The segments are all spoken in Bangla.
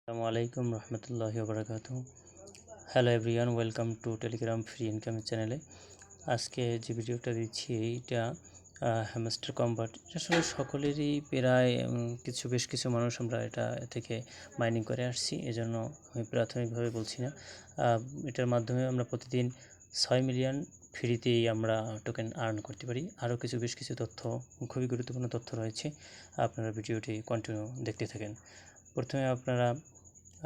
আসসালামু রহমতুল্লাহি ওয়া hello everyone, welcome to Telegram free income চ্যানেলে। আজকে যে ভিডিওটা দিচ্ছি এইটা হ্যামস্টার কম্বাট। আসলে সকলেরই প্রায় বেশ কিছু মানুষ আমরা এটা থেকে মাইনিং করে আসছি, এজন্য আমি প্রাথমিকভাবে বলছি না। এটার মাধ্যমে আমরা প্রতিদিন 6 মিলিয়ন ফ্রিতেই আমরা টোকেন আর্ন করতে পারি। আরও বেশ কিছু তথ্য, খুবই গুরুত্বপূর্ণ তথ্য রয়েছে। আপনারা ভিডিওটি কন্টিনিউ দেখতে থাকেন। প্রথমে আপনারা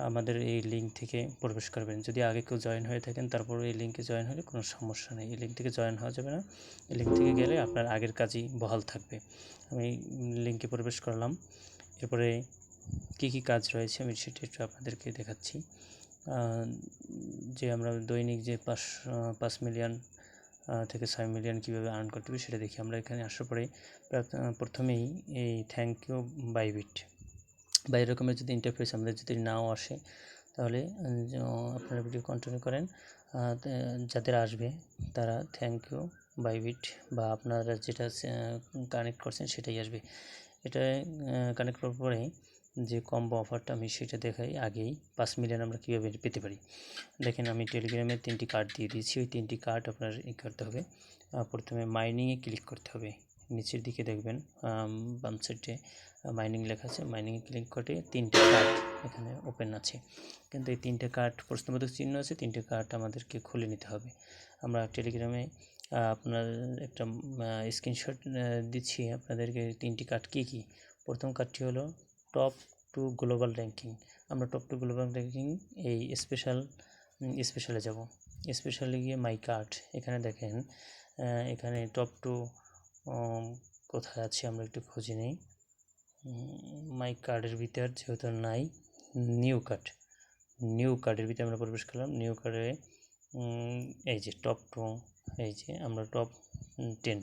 আমাদের এই লিঙ্ক থেকে প্রবেশ করবেন। যদি আগে কেউ জয়েন হয়ে থাকেন তারপরে এই লিঙ্কে জয়েন হলে কোনো সমস্যা নেই, এই লিঙ্ক থেকে জয়েন হওয়া যাবে না। এই লিঙ্ক থেকে গেলে আপনার আগের কাজই বহাল থাকবে। আমি লিঙ্কে প্রবেশ করলাম। এরপরে কি কি কাজ রয়েছে আমি সেটা একটু আপনাদেরকে দেখাচ্ছি। যে আমরা দৈনিক যে 5 মিলিয়ন থেকে 6 মিলিয়ন কীভাবে আর্ন করতে হবে সেটা দেখি। আমরা এখানে আসার পরে প্রথমেই এই থ্যাংক ইউ বাইবিট বা এরকমের যদি ইন্টারফেস আমাদের যদি নাও আসে, তাহলে আপনারা ভিডিও কন্টিনিউ করেন। যাদের আসবে তারা থ্যাংক ইউ বাইবিট বা আপনারা যেটা কানেক্ট করছেন সেটাই আসবে। এটা কানেক্ট করার পরে যে কম্বো অফারটা আমি সেটা দেখাই। আগেই 5 মিলিয়ন আমরা কীভাবে পেতে পারি দেখেন। আমি টেলিগ্রামে 3টি কার্ড দিয়ে দিয়েছি। ওই 3টি কার্ড আপনার করতে হবে। প্রথমে মাইনিংয়ে ক্লিক করতে হবে। নিচের দিকে দেখবেন বাম সাইডে মাইনিং লেখা আছে। মাইনিংয়ে ক্লিক করে 3টে কার্ড এখানে ওপেন আছে, কিন্তু এই 3টে কার্ড প্রশ্নবোধক চিহ্ন আছে। 3টে কার্ড আমাদেরকে খুলে নিতে হবে। আমরা টেলিগ্রামে আপনার একটা স্ক্রিনশট দিচ্ছি আপনাদেরকে। 3টি কার্ড কী কী। প্রথম কার্ডটি হলো টপ টু গ্লোবাল র্যাঙ্কিং। আমরা টপ টু গ্লোবাল র্যাঙ্কিং এই স্পেশালে যাব। স্পেশালে গিয়ে মাই কার্ড, এখানে দেখেন এখানে টপ টু কোথায় আছে আমরা একটু খুঁজে নিই। মাই কার্ডের ভিতর যেহেতু নাই, নিউ কার্ডের ভিতরে আমরা প্রবেশ করলাম। নিউ কার্ডে এই যে টপ টু, এই যে আমরা টপ 10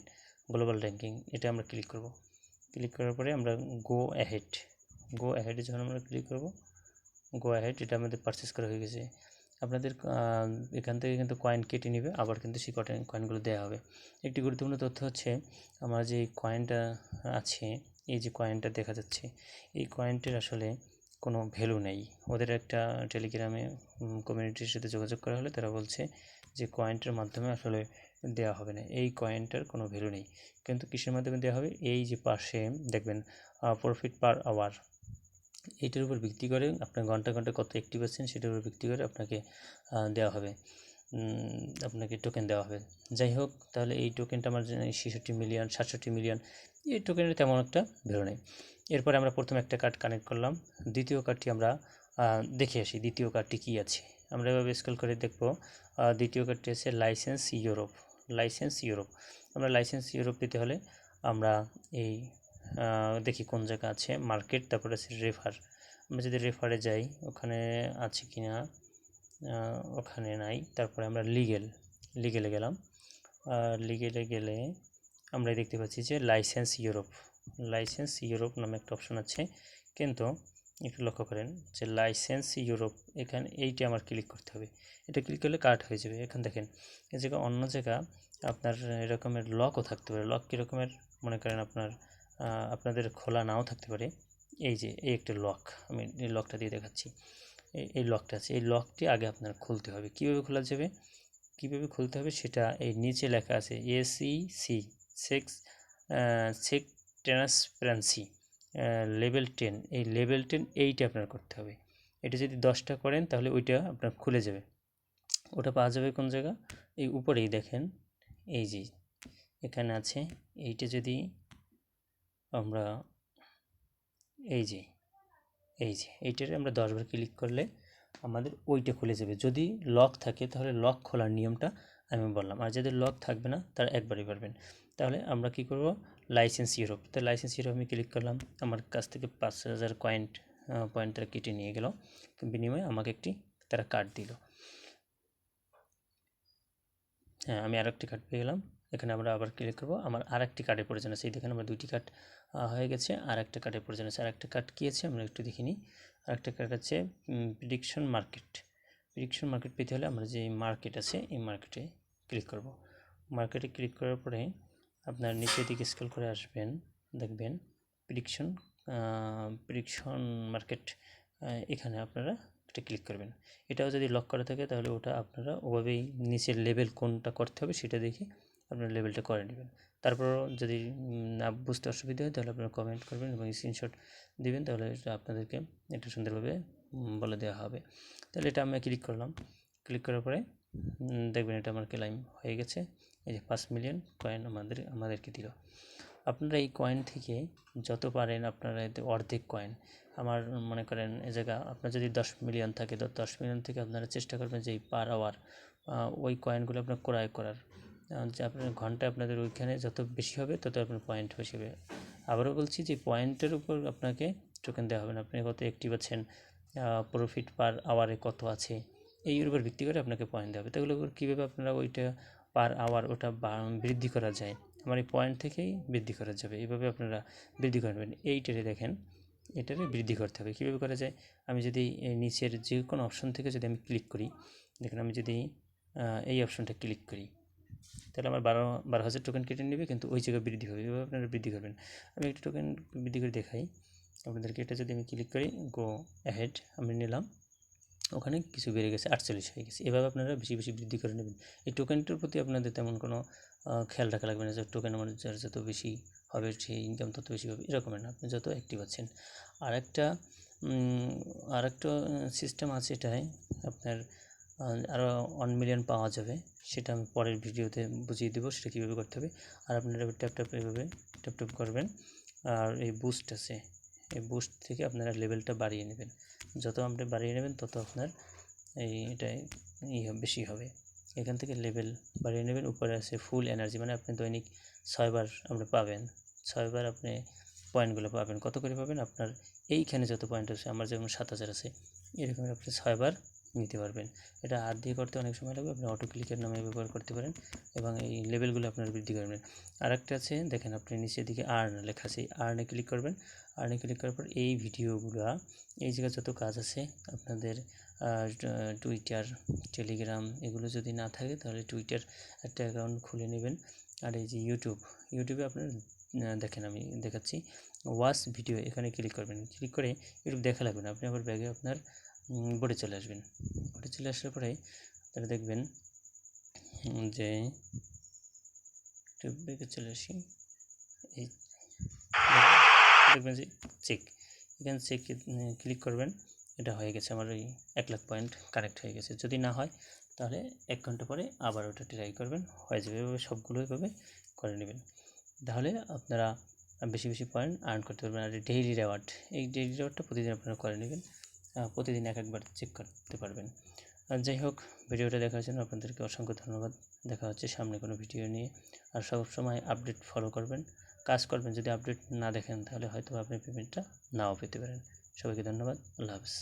গ্লোবাল র্যাঙ্কিং, এটা আমরা ক্লিক করব। ক্লিক করার পরে আমরা গো অ্যাহেডে যখন আমরা ক্লিক করব, গো অ্যাহেড, এটা আমাদের পারচেস করা হয়ে গেছে। আপনাদের এখান থেকে কিন্তু কয়েন কেটে নেবে, আবার কিন্তু সেই কয়েনগুলো দেওয়া হবে। একটি গুরুত্বপূর্ণ তথ্য হচ্ছে, আমার যে কয়েনটা আছে, এই যে কয়েনটা দেখা যাচ্ছে, এই কয়েনটির আসলে কোনো ভ্যালু নেই। ওদের একটা টেলিগ্রামে কমিউনিটির সাথে যোগাযোগ করা হলে তারা বলছে যে কয়েনটার মাধ্যমে আসলে দেওয়া হবে না, এই কয়েনটার কোনো ভ্যালু নেই। কিন্তু কিসের মাধ্যমে দেওয়া হবে, এই যে পাশে দেখবেন প্রফিট পার আওয়ার, এইটার উপর ভিত্তি করে আপনার ঘন্টা কত অ্যাক্টিভ আছেন সেটার উপর ভিত্তি করে আপনাকে দেওয়া হবে, আপনাকে টোকেন দেওয়া হবে। যাই হোক, তাহলে এই টোকেনটা আমার 66 মিলিয়ন 67 মিলিয়ন, এই টোকেনের তেমন একটা ভ্যালু নেই। এরপরে আমরা প্রথমে একটা কার্ড কানেক্ট করলাম। দ্বিতীয় কার্ডটি আমরা দেখে আসি দ্বিতীয় কার্ডটি কী আছে। আমরা এভাবে স্ক্রল করে দেখব। দ্বিতীয় কার্ডটি আছে লাইসেন্স ইউরোপ। আমরা লাইসেন্স ইউরোপ পেতে হলে আমরা এই দেখি কোন জায়গা আছে, মার্কেট, তারপরে আছে রেফার। আমরা যদি রেফারে যাই, ওখানে আছে কি না, ওখানে নাই। তারপরে আমরা লিগেলে গেলাম। লিগেলে গেলে আমরা দেখতে পাচ্ছি যে লাইসেন্স ইউরোপ নামে একটা অপশন আছে, কিন্তু একটু লক্ষ্য করেন যে লাইসেন্স ইউরোপ, এখানে এইটা আমার ক্লিক করতে হবে। এটা ক্লিক করলে কার্ড হয়ে যাবে। এখন দেখেন এই জায়গা, অন্য জায়গা আপনার এরকমের লকও থাকতে পারে। লক কীরকমের, মনে করেন আপনাদের খোলা নাও থাকতে পারে। এই যে এই একটা লক, আমি এই লকটা দিয়ে দেখাচ্ছি। এই লকটা আছে, এই লকটি আগে আপনার খুলতে হবে। কীভাবে খোলা যাবে, কীভাবে খুলতে হবে সেটা এই নিচে লেখা আছে, SEC চেক ট্রান্সপারেন্সি লেভেল 10। এই লেভেল 10 এইটা আপনার করতে হবে। এটা যদি 10টা করেন তাহলে ওইটা আপনার খুলে যাবে। ওটা পাওয়া যাবে কোন জায়গা, এই উপরেই দেখেন, এই যে এখানে আছে। এইটা যদি আমরা এই যে এইটারে আমরা 10 বার ক্লিক করলে আমাদের ওইটা খুলে যাবে। যদি লক থাকে তাহলে লক খোলার নিয়মটা আমি বললাম, আর যাদের লক থাকবে না তারা একবারই পারবেন। তাহলে আমরা কি করব, লাইসেন্স ইউরোপ, তো লাইসেন্স ইউরোপ আমি ক্লিক করলাম। আমার কাছ থেকে 5000 পয়েন্ট তারা কেটে নিয়ে গেল, বিনিময়ে আমাকে একটি তারা কার্ড দিল। হ্যাঁ, আমি আরেকটি কার্ড পেয়ে গেলাম। এখানে আমরা আবার ক্লিক করব। আমার আরেকটি কার্ডের প্রয়োজন আছে। এই দেখেন আমার 2টি কার্ড হয়ে গেছে। আরেকটা কার্ডের প্রয়োজন আছে। আরেকটা কার্ড কী আছে আমরা একটু দেখে নিই। আরেকটা কার্ড আছে প্রেডিকশন মার্কেট পেতে হলে আমরা যে মার্কেট আছে এই মার্কেটে ক্লিক করব। মার্কেটে ক্লিক করার পরে আপনার নিচের দিকে স্ক্রল করে আসবেন, দেখবেন প্রেডিকশন মার্কেট এখানে আপনারা এটা ক্লিক করবেন। এটাও যদি লক করা থাকে তাহলে ওটা আপনারা ওভাবেই নিচের লেভেল কোনটা করতে হবে সেটা দেখে আপনারা লেভেলটা করে নেবেন। তারপরও যদি না বুঝতে অসুবিধা হয় তাহলে আপনারা কমেন্ট করবেন এবং স্ক্রিনশট দিবেন, তাহলে এটা আপনাদেরকে এটা সুন্দরভাবে বলে দেওয়া হবে। তাহলে এটা আমি ক্লিক করলাম। ক্লিক করার পরে দেখবেন এটা আমার ক্লেইম হয়ে গেছে। এই যে 5 মিলিয়ন কয়েন আমাদেরকে দিল। আপনারা এই কয়েন থেকে যত পারেন আপনারা এতে অর্ধেক কয়েন, আমার মনে করেন এ জায়গা আপনার যদি 10 মিলিয়ন থাকে তো 10 মিলিয়ন থেকে আপনারা চেষ্টা করবেন যে এই পার আওয়ার ওই কয়েনগুলো আপনার ক্রয় করার, যে আপনার ঘন্টায় আপনাদের ওইখানে যত বেশি হবে তত আপনার পয়েন্ট বেশি হবে। আবারও বলছি যে পয়েন্টের উপর আপনাকে টোকেন দেওয়া হবে না, আপনি কত অ্যাক্টিভ আছেন, প্রফিট পার আওয়ারে কত আছে এই উপর ভিত্তি করে আপনাকে পয়েন্ট দেওয়া হবে। তো এগুলো কীভাবে আপনারা ওইটা পার আওয়ার ওটা বৃদ্ধি করা যায়, আমার এই পয়েন্ট থেকেই বৃদ্ধি করা যাবে, এইভাবে আপনারা বৃদ্ধি করবেন। এইটারে দেখেন, এটারে বৃদ্ধি করতে হবে। কীভাবে করা যায়, আমি যদি নিচের যে কোনো অপশন থেকে যদি আমি ক্লিক করি, দেখেন আমি যদি এই অপশনটা ক্লিক করি তাহলে আমার 12,000 টোকেন কেটে নেবে, কিন্তু ওই জায়গায় বৃদ্ধি হবে। এভাবে আপনারা বৃদ্ধি করবেন। আমি একটা টোকেন বৃদ্ধি করে দেখাই আপনাদেরকে। এটা যদি আমি ক্লিক করি গো অ্যাহেড আমি নিলাম, ওখানে কিছু বেড়ে গেছে, 48 হয়ে গেছে। এভাবে আপনারা বেশি বেশি বৃদ্ধি করে নেবেন। এই টোকেনটার প্রতি আপনাদের তেমন কোনো খেয়াল রাখা লাগবে না যে টোকেন আমার যত বেশি হবে সেই ইনকাম তত বেশি হবে, এরকমের না, আপনি যত অ্যাক্টিভ আছেন। আরেকটা সিস্টেম আছে, এটাই আপনার আরও 1 মিলিয়ন পাওয়া যাবে, সেটা আমি পরের ভিডিওতে বুঝিয়ে দেবো সেটা কীভাবে করতে হবে। আর আপনারা ট্যাপ এভাবে ট্যাপ করবেন। আর এই বুস্ট আছে, এই বুস্ট থেকে আপনারা লেভেলটা বাড়িয়ে নেবেন। যত আপনি বাড়িয়ে নেবেন তত আপনার এটাই বেশি হবে। এখান থেকে লেভেল বাড়িয়ে নেবেন। উপরে আছে ফুল এনার্জি, মানে আপনি দৈনিক 6 বার আপনি পাবেন, 6 বার আপনি পয়েন্টগুলো পাবেন। কত করে পাবেন, আপনার এইখানে যত পয়েন্ট আছে, আমার যেমন 7,000 আছে, এরকম আপনি 6 বার নিতে পারবেন। এটা হাত দিয়ে করতে অনেক সময় লাগবে, আপনি অটো ক্লিকের নামে ব্যবহার করতে পারেন এবং এই লেভেলগুলো আপনার বৃদ্ধি করবেন। আরেকটা আছে, দেখেন আপনি নিচের দিকে আর্ন লেখা আছে, আর্নে ক্লিক করবেন। আর্নে ক্লিক করার পর এই ভিডিওগুলো, এই জায়গায় যত কাজ আছে আপনাদের টুইটার, টেলিগ্রাম এগুলো যদি না থাকে তাহলে টুইটার একটা অ্যাকাউন্ট খুলে নেবেন। আর এই যে ইউটিউবে আপনার দেখেন আমি দেখাচ্ছি, ওয়াচ ভিডিও, এখানে ক্লিক করবেন। ক্লিক করে ইউটিউব দেখা লাগবে না, আপনি আবার ব্যাগে আপনার বোর্ডে চলে আসবেন। বোর্ডে চলে আসার পরে আপনারা দেখবেন যে ইউটিউব ব্যাগে চলে আসি, এই দেখবেন যে চেক, এখানে চেক ক্লিক করবেন। এটা হয়ে গেছে, আমার ওই 1 লাখ পয়েন্ট কানেক্ট হয়ে গেছে। যদি না হয় তাহলে 1 ঘন্টা পরে আবার ওটা ট্রাই করবেন, হয়ে যাবে। এভাবে সবগুলো এভাবে করে নেবেন, তাহলে আপনারা বেশি বেশি পয়েন্ট আর্ন করতে পারবেন। আর ডেইলি রিওয়ার্ড, এই ডেইলি রিওয়ার্ডটা প্রতিদিন আপনারা করে নেবেন, প্রতিদিন একবার চেক করতে পারবেন। আর যাই হোক, ভিডিওটা দেখার জন্য আপনাদেরকে অসংখ্য ধন্যবাদ। দেখা হচ্ছে সামনে কোনো ভিডিও নিয়ে। আর সবসময় আপডেট ফলো করবেন, কাজ করবেন। যদি আপডেট না দেখেন তাহলে হয়তো আপনি পেমেন্টটা নাও পেতে পারেন। সবাইকে ধন্যবাদ। আল্লাহ হাফেজ।